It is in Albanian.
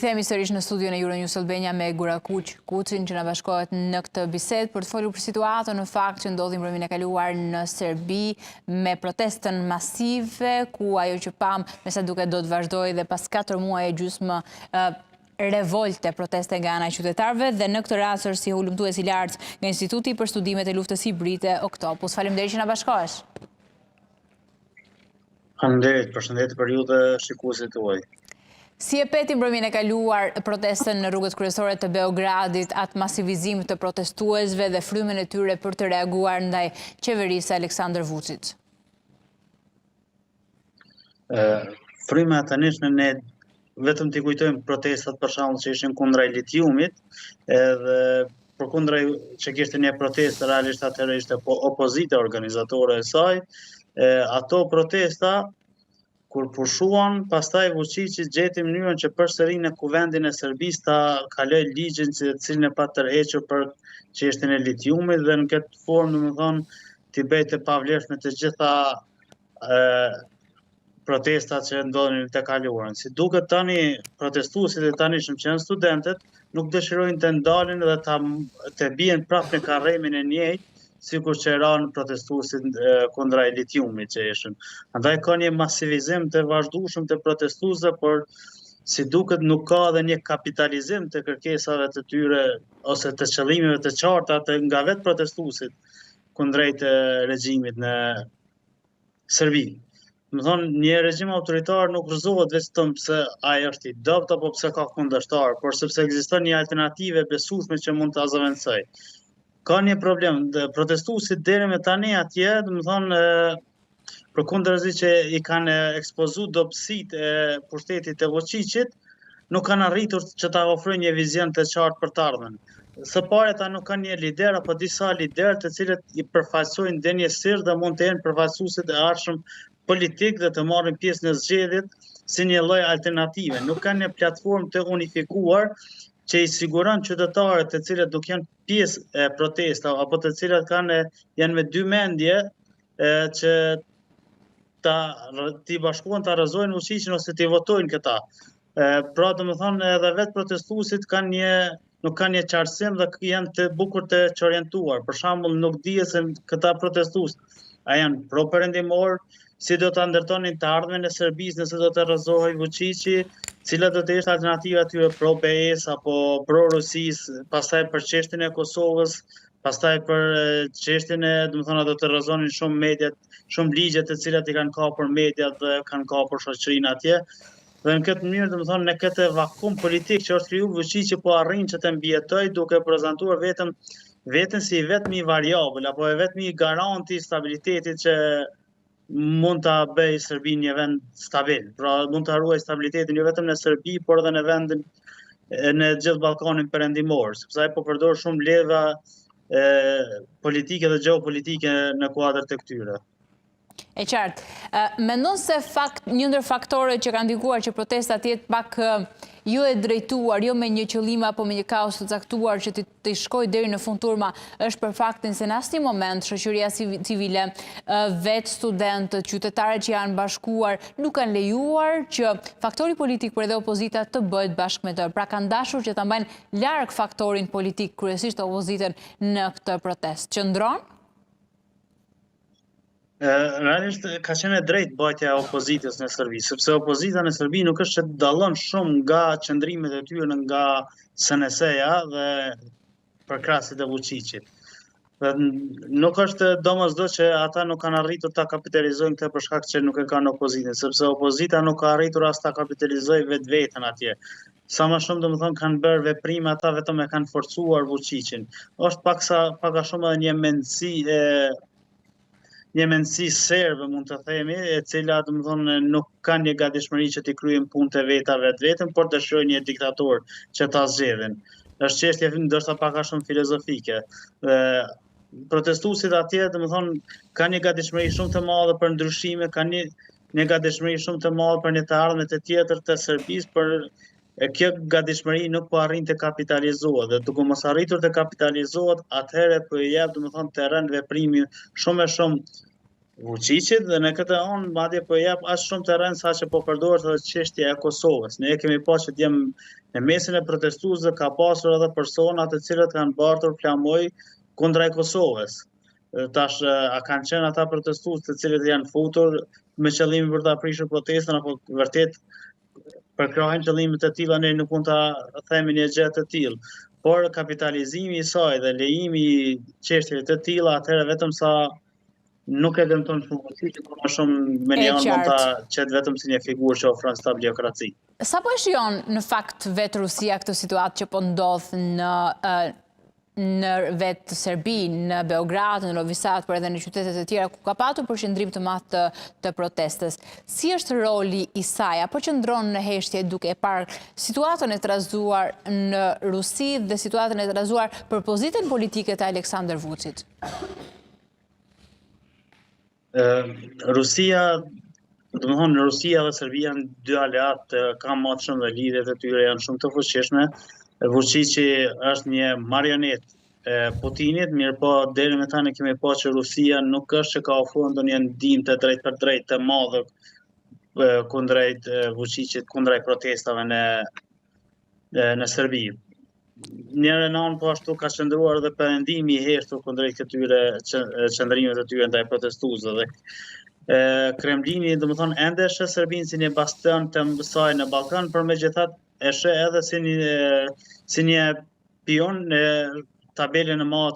Rikthehemi sërish në studion e Euronews Albania me Gura Kuçin që na bashkohet në këtë bisedë për të folur për situatën në fakt që ndodhi mbrëmjen e kaluar në Serbi me protestën masive ku ajo që pam me sa duket do të vazhdojë dhe pas 4 muaj e gjysmë revolte, proteste nga ana e qytetarëve dhe në këtë rast është si hulumtues i lartë nga Instituti për Studimet e Luftës Hibride Oktopus. Faleminderit që na bashkohesh. Faleminderit, përshëndetje për ju dhe shikuesit tuaj. Si e peti mbrëmjen e kaluar protestën në rrugët kryesore të Beogradit, atë masivizim të protestuesve dhe frymën e tyre për të reaguar ndaj qeverisë së Aleksandar Vučić? Fryma e tanishme ne vetëm t'i kujtojmë protestat për shembull që ishin kundra litiumit, edhe përkundra që kishte një protestë realisht atëherë ishte opozita organizatore e saj, ato protesta kur pushuan, pastaj Vučići gjeti mënyrën që përsëri në kuvendin e Serbisë ta kaloj ligjin që cilin e pa tërhequr për çështjen e litiumit dhe në këtë formë domethënë t'i bëjë të pavlefshme të gjitha protestat që ndodhin të kaluarën. Si duket tani protestuesit e tanishëm që janë studentët nuk dëshirojnë të ndalin dhe të bien prapë në karremin e njëjtë sikur që eran protestuesit kundra e litiumit që ishin. Andaj ka një masivizim të vazhdueshëm të protestuesve, por si duket nuk ka edhe një kapitalizim të kërkesave të tyre ose të qëllimeve të qarta nga vetë protestuesit kundrejt regjimit në Serbi. Më thonë, një regjim autoritar nuk rrëzohet vetëm pse ai është i dobët apo pse ka kundërshtar, por sepse ekziston një alternativë e besueshme që mund ta zëvendësoj. Ka një problem, protestuesit deri me tani atje, domethënë përkundërzi që i kanë ekspozuar dobësitë e pushtetit të Vučićit, nuk kanë arritur që ta ofrojnë një vizion të qartë për të ardhmen. Së pari ata nuk kanë një lider apo disa liderë të cilët i përfaqësojnë denjësisht dhe mund të jenë përfaqësuesit e ardhshëm politik dhe të marrin pjesë në zgjedhjet si një lloj alternative. Nuk kanë një platformë të unifikuar që i siguron qytetarët të cilët do janë pjesë e protesta apo të cilët janë me dy mendje që t'i bashkohen, t'a rrëzojnë Vučićin ose t'i votojnë këta. Pra domethënë edhe vetë protestuesit nuk kanë një qartësim dhe janë të bukur të çorientuar. Për shembull, nuk dihet se këta protestues a janë pro-perëndimor, si do të ndërtonin të ardhmen e Serbisë nëse do të rrëzohej Vučići, cila do të ishte alternativa atyre pro-BE-s apo pro-Rusis, pastaj për çështjen e Kosovës, pastaj për çështjen e, domethënë do të rrëzonin shumë mediat, shumë ligje të cilat i kanë kapur mediat dhe kanë kapur shoqërinë atje. Dhe në këtë mënyrë, domethënë në këtë vakum politik që është krijuar, Vučići po arrin që të mbijetojë duke prezantuar veten si vetmi variabël apo vetmi garanti i stabilitetit që mund ta bëjë Serbinë një vend stabil. Pra mund ta ruajë stabilitetin jo vetëm në Serbi, por edhe në vendin në gjithë Ballkanin perëndimor, sepse ai po përdor shumë leva politike dhe geopolitike në kuadër të këtyre. E qartë. Mendon se një ndër faktorët që kanë ndikuar që protestat jetë pak jo e drejtuar, jo me një qëllim apo me një kaos të caktuar që të shkojë deri në fund turma, është për faktin se në asnjë moment shoqëria civile, vetë studentët, qytetarët që janë bashkuar, nuk kanë lejuar që faktori politik por edhe opozita të bëhet bashkë me të. Pra kanë dashur që ta mbajnë larg faktorin politik, kryesisht opozitën në këtë protestë. Qëndron? Realisht ka qenë drejt bajtja e opozitës në Serbi, sepse opozita në Serbi nuk është që dallon shumë nga qëndrimet e tyre nga SNS-ja dhe përkrasit e Vučićit. Nuk është domosdoshmë që ata nuk kanë arritur ta kapitalizojnë këtë për shkak që nuk e kanë opozitën, sepse opozita nuk ka arritur as ta kapitalizojë vetveten atje. Sa më shumë domethënë kanë bërë veprime ata vetëm e kanë forcuar Vučićin. Është pak a shumë edhe një mendësi serbe, mund të themi, e cila domethënë nuk kanë një gatishmëri që t'i kryejnë punët e veta vetëm, por dëshirojnë një diktator që ta zgjedhin. Është çështje ndoshta pak a shumë filozofike. Protestuesit atje, domethënë, kanë një gatishmëri shumë të madhe për ndryshime, kanë një gatishmëri shumë të madhe për një të ardhme të tjetër të Serbisë, por kjo gatishmëri nuk po arrin të kapitalizohet dhe duke mos arritur të kapitalizohet, atëherë po i jep domethënë terren veprimi shumë e shumë Vučićit dhe në këtë anë madje po jep as shumë terren sa që po përdoret edhe çështja e Kosovës. Ne kemi pasur që jam në mesin e protestuesve ka pasur edhe persona të cilët kanë bartur flamoj kundra Kosovës. Tash a kanë qenë ata protestues të cilët janë futur me qëllimin për ta prishur protestën apo vërtet përkrahin qëllime të tilla, ne nuk mund ta themi një gjë të tillë. Por kapitalizimi i saj dhe lejimi i çështjeve të tilla atëherë vetëm sa nuk e dëmton shumë Vučićin, por më shumë me një anë mund ta qet vetëm si një figurë që ofron stabiliokraci. Sa po e shijon në fakt vetë Rusia këtë situatë që po ndodh në vetë Serbi, në Beograd, në Novi Sad, por edhe në qytetet e tjera ku ka patur përqendrim të madh të protestës. Si është roli i saj, apo qëndron në heshtje duke e parë situatën e trazuar në Rusi dhe situatën e trazuar për pozitën politike të Aleksandar Vučić? Rusia, domethënë Rusia dhe Serbia janë dy aleat, kanë më shumë dhe lidhjet e tyre janë shumë të fuqishme. Vučići është një marionet e Putinit, mirë po deri me tani kemi pa që Rusia nuk është që ka ofruar ndonjë ndihmë të drejtë për drejtë të madhe kundrejt Vučićit, kundrejt protestave në Serbi. Njëre në anë po ashtu ka qëndruar edhe perëndimi i heshtur kundrejt këtyre qëndrimeve të tyre ndaj protestuesve. Kremlini, domethënë, ende sheh Serbinë si një bastion të saj në Ballkan, por megjithatë e sheh edhe si një pion në tabelën e madhe